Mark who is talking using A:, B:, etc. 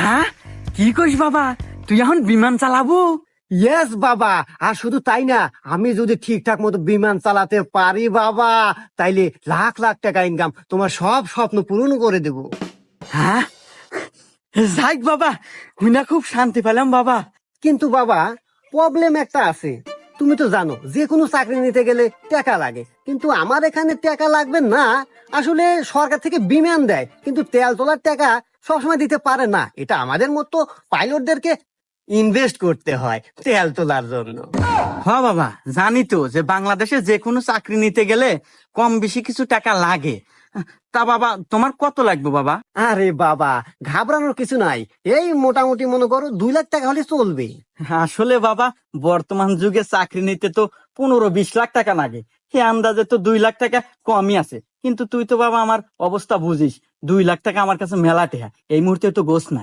A: হ্যাঁ, কি কইস বাবা, তুই এখন বিমান চালাবো?
B: ইয়েস বাবা, আর শুধু তাই না, আমি যদি ঠিকঠাক মতো বিমান চালাতে পারি বাবা, তাইলে লাখ লাখ টাকা ইনকাম, তোমার সব স্বপ্ন পূরণ করে দেব।
A: হ্যাঁ, যাক বাবা, হুইনা খুব শান্তি পেলাম বাবা।
B: কিন্তু বাবা, প্রবলেম একটা আছে। তুমি তো জানো যে কোনো চাকরি নিতে গেলে টাকা লাগে, কিন্তু আমার এখানে টাকা লাগবে না। আসলে সরকার থেকে বিমান দেয়, কিন্তু তেল তোলার টাকা সবসময় দিতে পারে না। এটা আমাদের মতো পাইলটদেরকে ইনভেস্ট করতে হয় তেল তোলার জন্য।
A: হ্যাঁ বাবা, জানি তো যে বাংলাদেশে যে কোনো চাকরি নিতে গেলে কম বেশি কিছু টাকা লাগে। তা বাবা, তোমার কত লাগবে বাবা?
B: আরে বাবা, ঘাবড়ানোর কিছু নাই। এই মোটামুটি মনে করো 2 লাখ টাকা হলে চলবে।
A: আসলে বাবা, বর্তমান যুগে চাকরি নিতে তো 15-20 লাখ টাকা লাগে। সে আন্দাজে তো 2 লাখ টাকা কমই আছে। কিন্তু তুই তো বাবা আমার অবস্থা বুঝিস, 2 লাখ টাকা আমার কাছে মেলা টেহা, এই মুহূর্তে তো গোছ নাই।